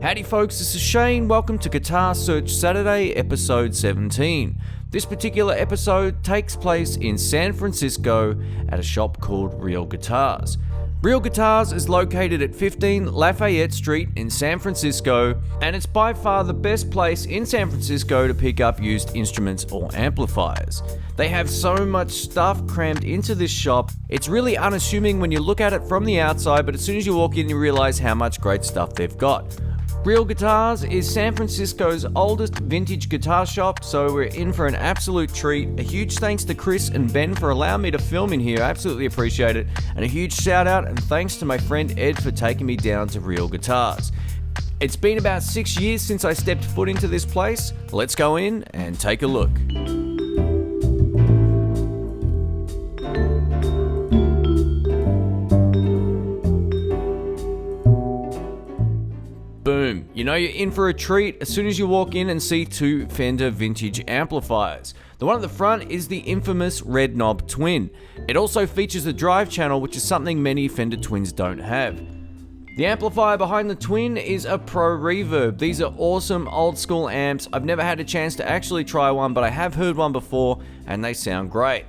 Howdy folks, this is Shane. Welcome to Guitar Search Saturday, episode 17. This particular episode takes place in San Francisco at a shop called Real Guitars. Real Guitars is located at 15 Lafayette Street in San Francisco, and it's by far the best place in San Francisco to pick up used instruments or amplifiers. They have so much stuff crammed into this shop, it's really unassuming when you look at it from the outside, but as soon as you walk in you realize how much great stuff they've got. Real Guitars is San Francisco's oldest vintage guitar shop, so we're in for an absolute treat. A huge thanks to Chris and Ben for allowing me to film in here, I absolutely appreciate it. And a huge shout out and thanks to my friend Ed for taking me down to Real Guitars. It's been about 6 years since I stepped foot into this place. Let's go in and take a look. Boom, you know you're in for a treat as soon as you walk in and see two Fender vintage amplifiers. The one at the front is the infamous Red Knob Twin. It also features a drive channel, which is something many Fender Twins don't have. The amplifier behind the Twin is a Pro Reverb. These are awesome old school amps. I've never had a chance to actually try one, but I have heard one before and they sound great.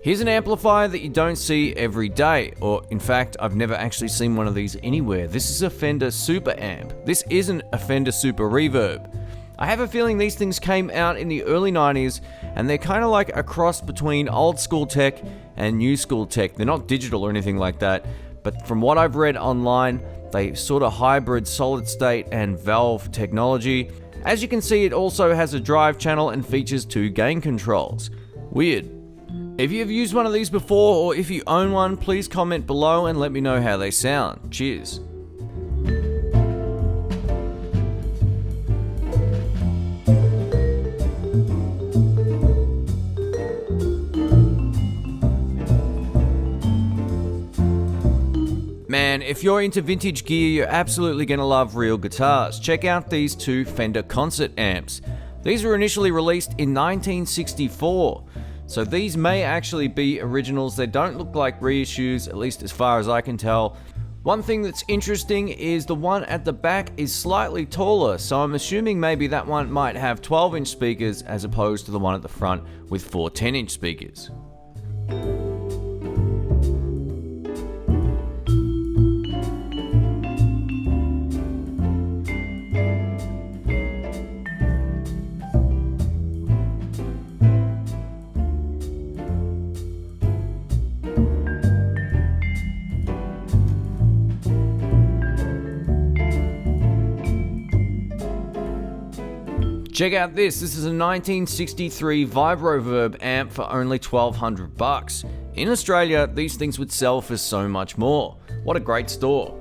Here's an amplifier that you don't see every day, or in fact, I've never actually seen one of these anywhere. This is a Fender Super Amp. This isn't a Fender Super Reverb. I have a feeling these things came out in the early 90s, and they're kind of like a cross between old school tech and new school tech. They're not digital or anything like that, but from what I've read online, they sort of hybrid solid state and valve technology. As you can see, it also has a drive channel and features two gain controls. Weird. If you've used one of these before, or if you own one, please comment below and let me know how they sound. Cheers. Man, if you're into vintage gear, you're absolutely gonna love Real Guitars. Check out these two Fender concert amps. These were initially released in 1964. So these may actually be originals. They don't look like reissues, at least as far as I can tell. One thing that's interesting is the one at the back is slightly taller, so I'm assuming maybe that one might have 12-inch speakers as opposed to the one at the front with four 10-inch speakers. Check out this is a 1963 Vibroverb amp for only $1,200. In Australia, these things would sell for so much more. What a great store.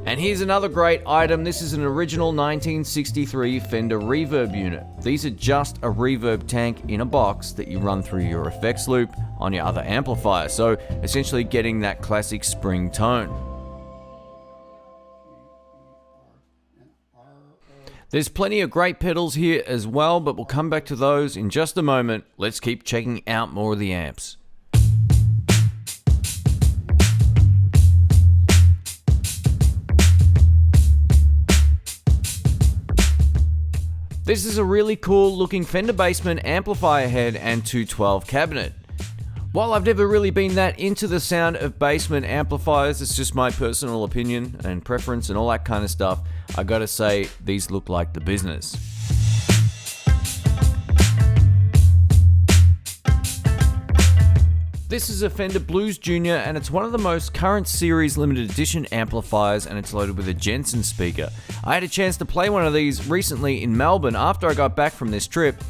And here's another great item. This is an original 1963 Fender Reverb unit. These are just a reverb tank in a box that you run through your effects loop on your other amplifier, so essentially getting that classic spring tone. There's plenty of great pedals here as well, but we'll come back to those in just a moment. Let's keep checking out more of the amps. This is a really cool looking Fender Bassman amplifier head and 212 cabinet. While I've never really been that into the sound of Bassman amplifiers, it's just my personal opinion and preference and all that kind of stuff, I gotta say these look like the business. This is a Fender Blues Junior and it's one of the most current series limited edition amplifiers, and it's loaded with a Jensen speaker. I had a chance to play one of these recently in Melbourne after I got back from this trip,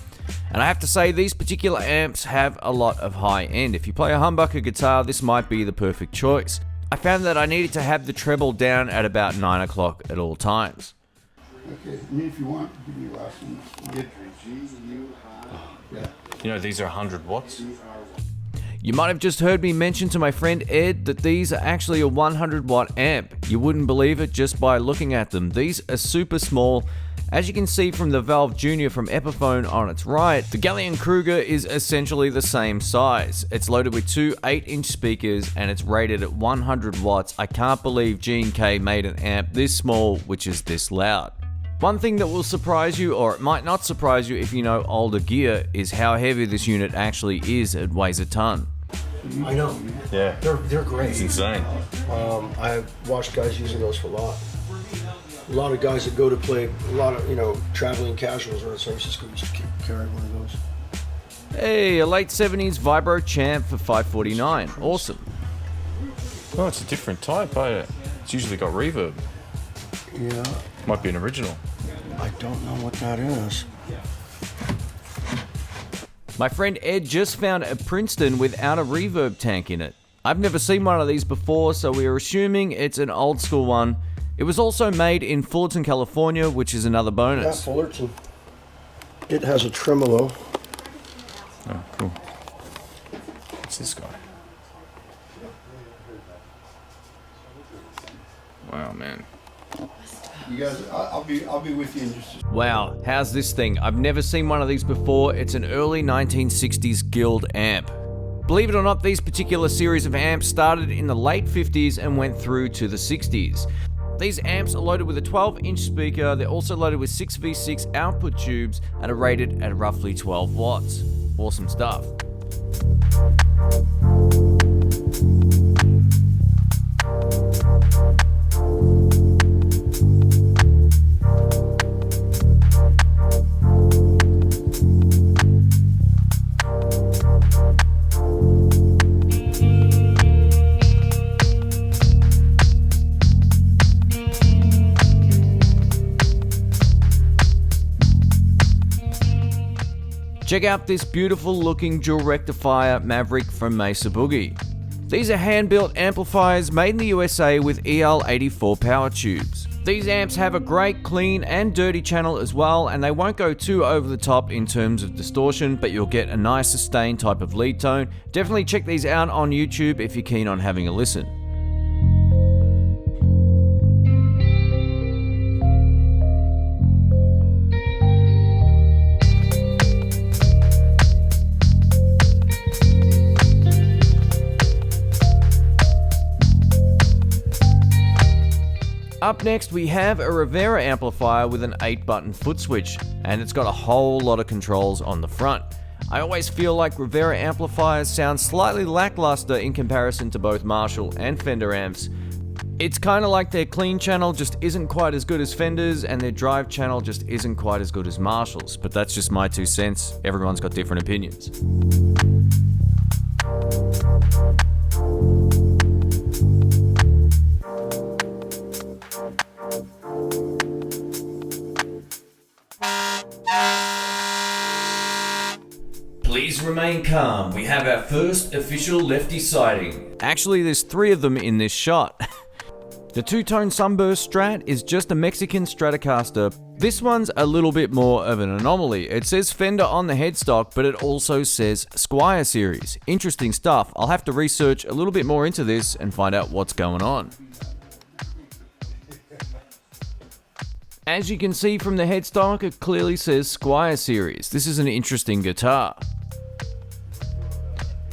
and I have to say these particular amps have a lot of high end. If you play a humbucker guitar, this might be the perfect choice. I found that I needed to have the treble down at about 9 o'clock at all times. Okay, and if you want, give me your last one. Get yeah. You know, these are 100 watts. You might have just heard me mention to my friend Ed that these are actually a 100 watt amp. You wouldn't believe it just by looking at them. These are super small. As you can see from the Valve Junior from Epiphone on its right, the Gallien-Kruger is essentially the same size. It's loaded with two 8-inch speakers and it's rated at 100 watts. I can't believe G&K made an amp this small, which is this loud. One thing that will surprise you, or it might not surprise you if you know older gear, is how heavy this unit actually is. It weighs a ton. I know. Yeah. They're great. It's insane. I've watched guys using those for a lot. A lot of guys that go to play, a lot of, traveling casuals or San Francisco used to carry one of those. Hey, a late 70s Vibro Champ for $549. Awesome. Oh, it's a different type, eh? It's usually got reverb. Yeah. Might be an original. I don't know what that is. My friend Ed just found a Princeton without a reverb tank in it. I've never seen one of these before, so we are assuming it's an old school one. It was also made in Fullerton, California, which is another bonus. Yeah, Fullerton. It has a tremolo. Oh, cool. What's this guy? Wow, man. You guys, I'll be with you in just a... Wow, how's this thing? I've never seen one of these before. It's an early 1960s Guild amp. Believe it or not, these particular series of amps started in the late 50s and went through to the 60s. These amps are loaded with a 12-inch speaker. They're also loaded with 6v6 output tubes and are rated at roughly 12 watts. Awesome stuff. Check out this beautiful looking dual rectifier Maverick from Mesa Boogie. These are hand-built amplifiers made in the USA with EL84 power tubes. These amps have a great clean and dirty channel as well, and they won't go too over the top in terms of distortion, but you'll get a nice sustained type of lead tone. Definitely check these out on YouTube if you're keen on having a listen. Up next, we have a Rivera amplifier with an 8-button foot switch, and it's got a whole lot of controls on the front. I always feel like Rivera amplifiers sound slightly lackluster in comparison to both Marshall and Fender amps. It's kind of like their clean channel just isn't quite as good as Fender's, and their drive channel just isn't quite as good as Marshall's, but that's just my 2 cents. Everyone's got different opinions. Please remain calm. We have our first official lefty sighting. Actually, there's 3 of them in this shot. The two-tone Sunburst Strat is just a Mexican Stratocaster. This one's a little bit more of an anomaly. It says Fender on the headstock, but it also says Squier series. Interesting stuff. I'll have to research a little bit more into this and find out what's going on. As you can see from the headstock, it clearly says Squier series. This is an interesting guitar.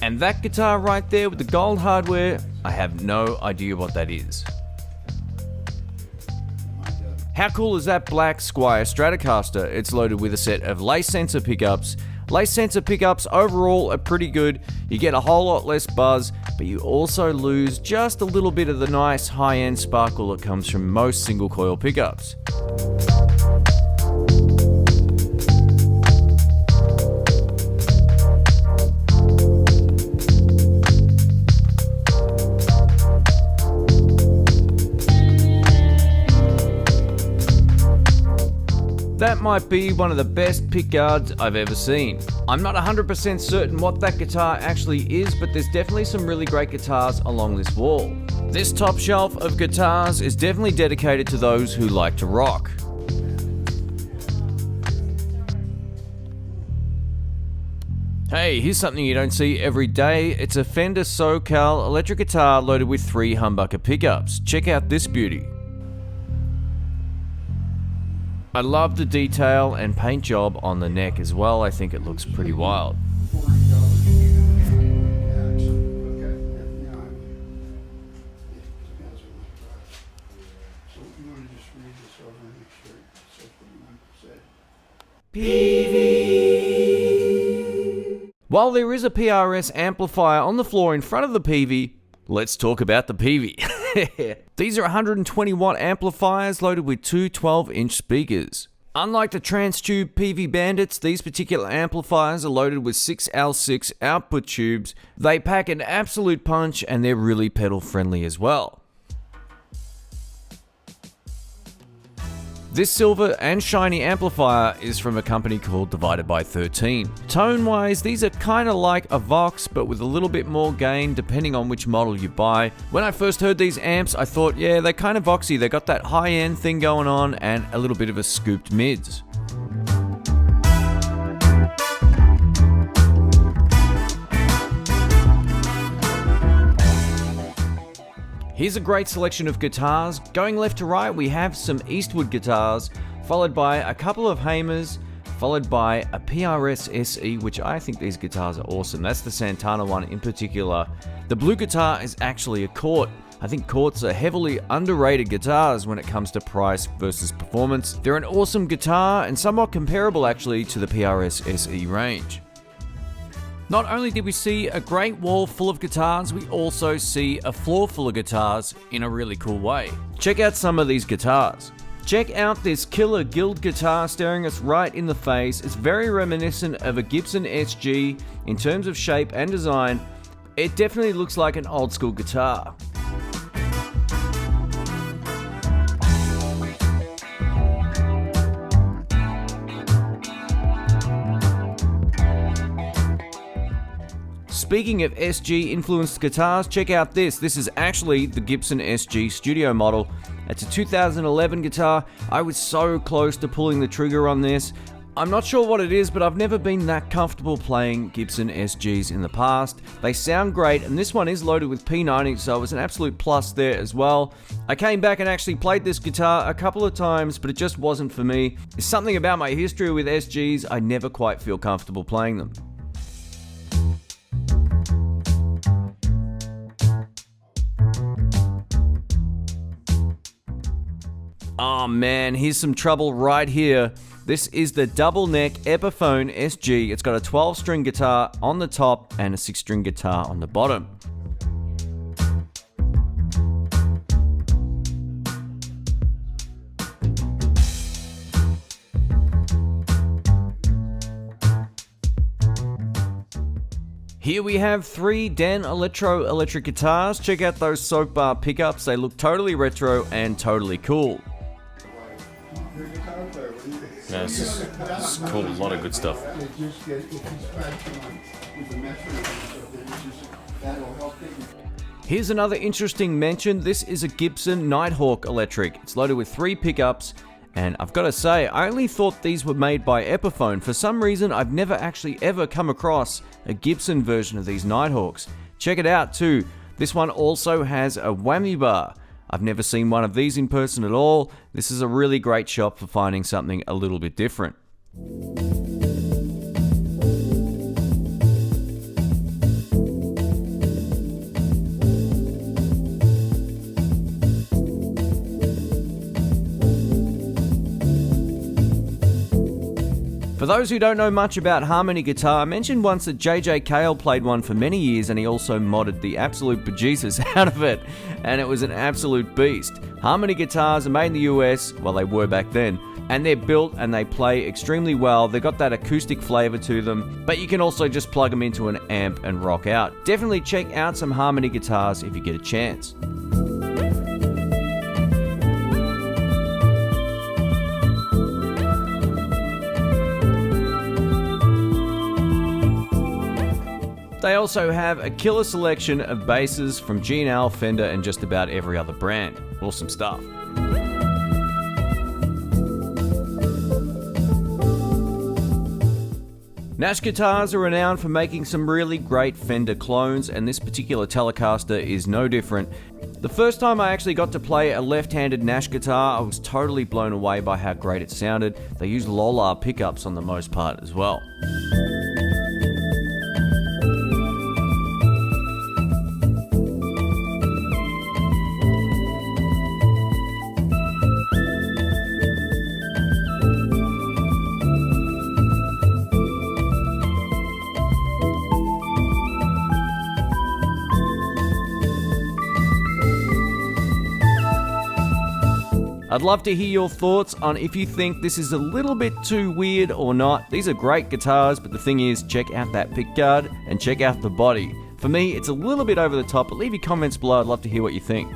And that guitar right there with the gold hardware, I have no idea what that is. How cool is that black Squier Stratocaster? It's loaded with a set of lace sensor pickups. Lace sensor pickups overall are pretty good. You get a whole lot less buzz, but you also lose just a little bit of the nice high-end sparkle that comes from most single coil pickups. That might be one of the best pickguards I've ever seen. I'm not 100% certain what that guitar actually is, but there's definitely some really great guitars along this wall. This top shelf of guitars is definitely dedicated to those who like to rock. Hey, here's something you don't see every day. It's a Fender SoCal electric guitar loaded with 3 humbucker pickups. Check out this beauty. I love the detail and paint job on the neck as well. I think it looks pretty wild. While there is a PRS amplifier on the floor in front of the PV, let's talk about the PV. These are 120 watt amplifiers loaded with two 12-inch speakers. Unlike the Transtube PV Bandits, these particular amplifiers are loaded with 6L6 output tubes. They pack an absolute punch and they're really pedal friendly as well. This silver and shiny amplifier is from a company called Divided by 13. Tone-wise, these are kind of like a Vox, but with a little bit more gain depending on which model you buy. When I first heard these amps, I thought, yeah, they're kind of Voxy. They got that high-end thing going on and a little bit of a scooped mids. Here's a great selection of guitars. Going left to right, we have some Eastwood guitars, followed by a couple of Hamers, followed by a PRS SE, which I think these guitars are awesome. That's the Santana one in particular. The blue guitar is actually a Cort. I think Corts are heavily underrated guitars when it comes to price versus performance. They're an awesome guitar and somewhat comparable actually to the PRS SE range. Not only did we see a great wall full of guitars, we also see a floor full of guitars in a really cool way. Check out some of these guitars. Check out this killer Guild guitar staring us right in the face. It's very reminiscent of a Gibson SG in terms of shape and design. It definitely looks like an old school guitar. Speaking of SG influenced guitars, check out this. This is actually the Gibson SG studio model. It's a 2011 guitar. I was so close to pulling the trigger on this. I'm not sure what it is, but I've never been that comfortable playing Gibson SGs in the past. They sound great, and this one is loaded with P90, so it was an absolute plus there as well. I came back and actually played this guitar a couple of times, but it just wasn't for me. There's something about my history with SGs, I never quite feel comfortable playing them. Oh man, here's some trouble right here. This is the double neck Epiphone SG. It's got a 12-string guitar on the top and a 6-string guitar on the bottom. Here we have 3 Den Electro electric guitars. Check out those soak bar pickups. They look totally retro and totally cool. Yeah, this is cool. A lot of good stuff. Here's another interesting mention. This is a Gibson Nighthawk electric. It's loaded with 3 pickups. And I've got to say, I only thought these were made by Epiphone. For some reason, I've never actually ever come across a Gibson version of these Nighthawks. Check it out too. This one also has a whammy bar. I've never seen one of these in person at all. This is a really great shop for finding something a little bit different. For those who don't know much about harmony guitar, I mentioned once that JJ Cale played one for many years and he also modded the absolute bejesus out of it, and it was an absolute beast. Harmony guitars are made in the US, well they were back then, and they're built and they play extremely well. They've got that acoustic flavor to them, but you can also just plug them into an amp and rock out. Definitely check out some harmony guitars if you get a chance. They also have a killer selection of basses from G&L, Fender, and just about every other brand. Awesome stuff. Nash Guitars are renowned for making some really great Fender clones, and this particular Telecaster is no different. The first time I actually got to play a left-handed Nash guitar, I was totally blown away by how great it sounded. They use Lola pickups on the most part as well. I'd love to hear your thoughts on if you think this is a little bit too weird or not. These are great guitars, but the thing is, check out that pickguard and check out the body. For me, it's a little bit over the top, but leave your comments below. I'd love to hear what you think.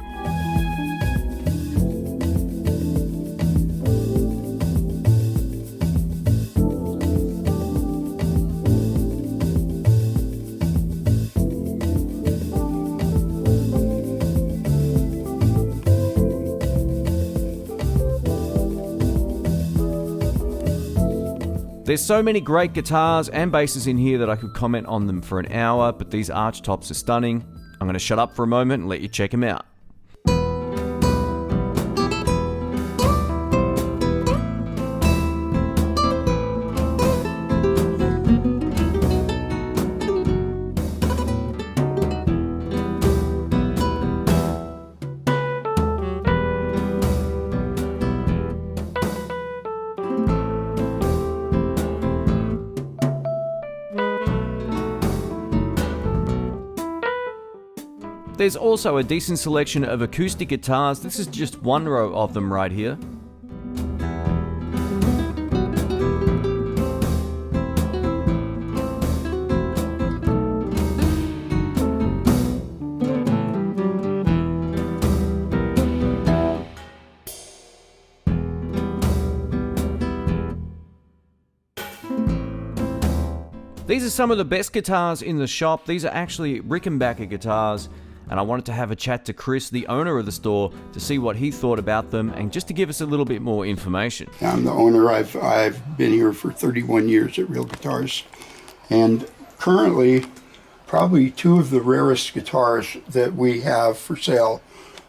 There's so many great guitars and basses in here that I could comment on them for an hour, but these arch tops are stunning. I'm going to shut up for a moment and let you check them out. There's also a decent selection of acoustic guitars. This is just one row of them right here. These are some of the best guitars in the shop. These are actually Rickenbacker guitars, and I wanted to have a chat to Chris, the owner of the store, to see what he thought about them and just to give us a little bit more information. I'm the owner. I've been here for 31 years at Real Guitars, and currently probably two of the rarest guitars that we have for sale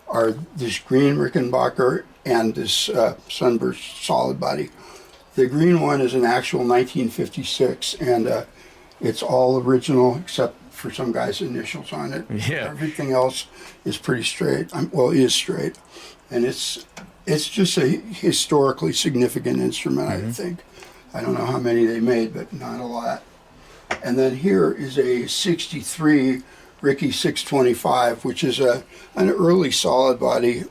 are this green Rickenbacker and this Sunburst solid body. The green one is an actual 1956, and it's all original except for some guy's initials on it. Yeah. Everything else is pretty straight. Is straight. And it's just a historically significant instrument, I think. I don't know how many they made, but not a lot. And then here is a 63 Ricky 625, which is an early solid body.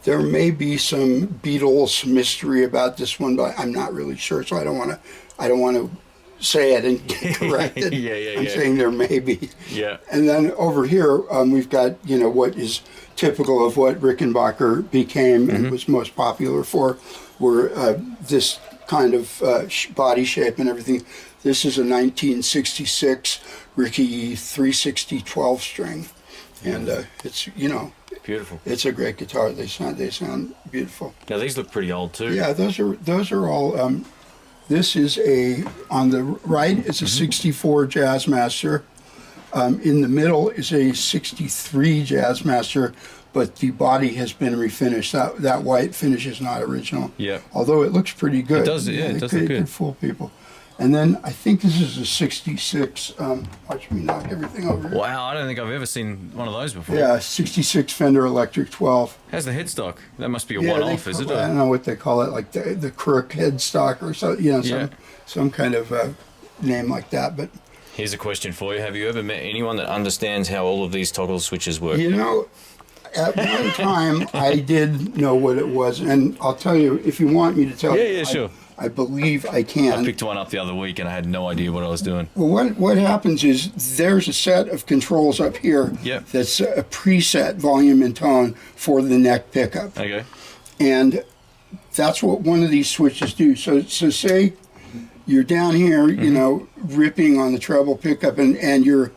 There may be some Beatles mystery about this one, but I'm not really sure, so I don't want to say it and get corrected. I'm saying there may be. Yeah. And then over here, we've got, what is typical of what Rickenbacker became and was most popular for, were this kind of body shape and everything. This is a 1966 Ricky 360 12 string, and it's beautiful. It's a great guitar. They sound beautiful. Now these look pretty old too. Yeah, those are all. This is on the right is a 64 Jazzmaster. In the middle is a 63 Jazzmaster, but the body has been refinished. That white finish is not original. Yeah. Although it looks pretty good. It does. Yeah, it does look good. It could fool people. And then I think this is a 66. Watch me knock everything over here. Wow, I don't think I've ever seen one of those before. Yeah, 66 Fender Electric 12. How's the headstock? That must be a one-off, is it? I don't know what they call it, like the Crook headstock or so, some kind of name like that. But here's a question for you: have you ever met anyone that understands how all of these toggle switches work? At one time I did know what it was, and I'll tell you if you want me to tell you. Yeah, sure. I believe I can. I picked one up the other week and I had no idea what I was doing. Well, what happens is there's a set of controls up here that's a preset volume and tone for the neck pickup. Okay. And that's what one of these switches do. So say you're down here, ripping on the treble pickup, and you're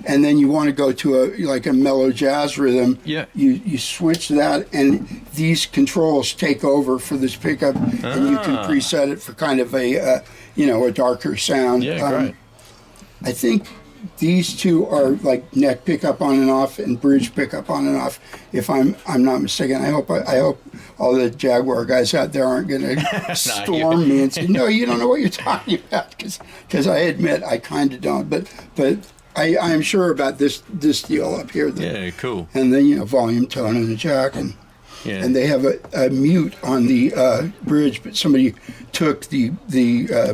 and then you want to go to a mellow jazz rhythm, Yeah. you switch that, and these controls take over for this pickup, and you can preset it for kind of a darker sound. Yeah, great. I think these two are like neck pickup on and off and bridge pickup on and off. If I'm not mistaken, I hope all the Jaguar guys out there aren't going to storm me and say, "No, you don't know what you're talking about," because I admit I kind of don't. But I'm sure about this deal up here. Yeah, cool. And then volume, tone, and a jack, and they have a mute on the bridge, but somebody took the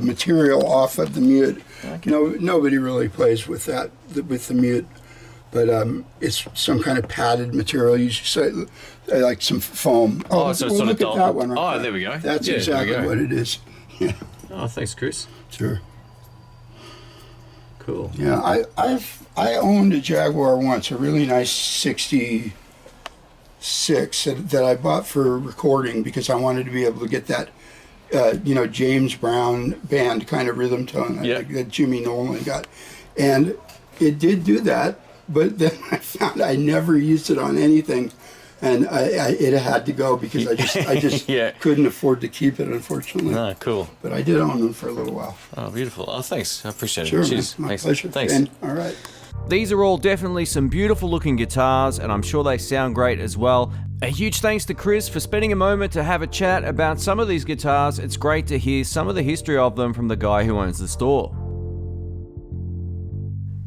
material off of the mute. Okay. Nobody really plays with that, with the mute, but it's some kind of padded material. You say like some foam. So it's sort look of at that one. Right there we go. That's exactly what it is. Yeah. Oh, thanks, Chris. Sure. Cool. Yeah, I owned a Jaguar once, a really nice '66 that I bought for recording because I wanted to be able to get that. James Brown band kind of rhythm tone that Jimmy Nolan got. And it did do that, but then I found I never used it on anything. And it had to go because I just couldn't afford to keep it, unfortunately. Ah, cool. But I did own them for a little while. Oh, beautiful. Oh, thanks. I appreciate it. Sure, Cheers. my Thanks. pleasure. Thanks. And, all right. These are all definitely some beautiful looking guitars, and I'm sure they sound great as well. A huge thanks to Chris for spending a moment to have a chat about some of these guitars. It's great to hear some of the history of them from the guy who owns the store.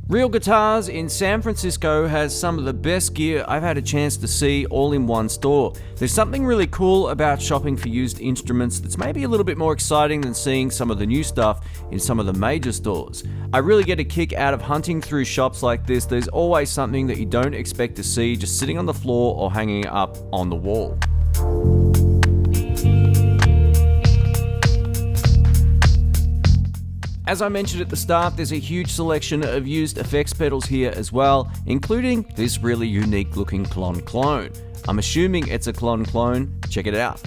Real Guitars in San Francisco has some of the best gear I've had a chance to see all in one store. There's something really cool about shopping for used instruments that's maybe a little bit more exciting than seeing some of the new stuff in some of the major stores. I really get a kick out of hunting through shops like this. There's always something that you don't expect to see just sitting on the floor or hanging up on the wall. As I mentioned at the start, there's a huge selection of used effects pedals here as well, including this really unique looking Klon clone. I'm assuming it's a Klon clone. Check it out.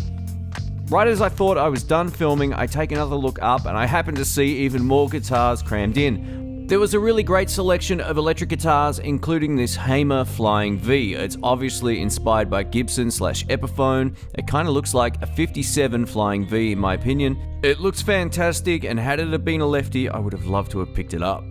Right as I thought I was done filming, I take another look up and I happen to see even more guitars crammed in. There was a really great selection of electric guitars, including this Hamer Flying V. It's obviously inspired by Gibson/Epiphone. It kind of looks like a 57 Flying V in my opinion. It looks fantastic, and had it have been a lefty, I would have loved to have picked it up.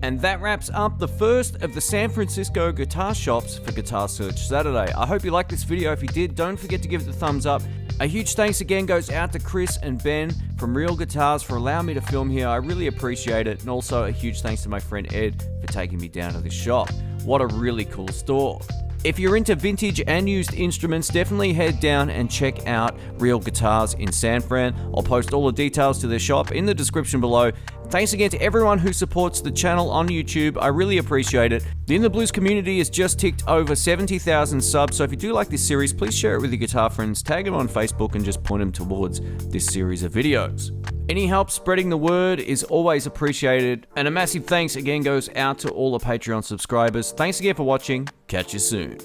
And that wraps up the first of the San Francisco guitar shops for Guitar Search Saturday. I hope you liked this video. If you did, don't forget to give it a thumbs up. A huge thanks again goes out to Chris and Ben from Real Guitars for allowing me to film here. I really appreciate it. And also a huge thanks to my friend Ed for taking me down to this shop. What a really cool store. If you're into vintage and used instruments, definitely head down and check out Real Guitars in San Fran. I'll post all the details to their shop in the description below. Thanks again to everyone who supports the channel on YouTube. I really appreciate it. The In the Blues community has just ticked over 70,000 subs, so if you do like this series, please share it with your guitar friends, tag them on Facebook, and just point them towards this series of videos. Any help spreading the word is always appreciated, and a massive thanks again goes out to all the Patreon subscribers. Thanks again for watching. Catch you soon.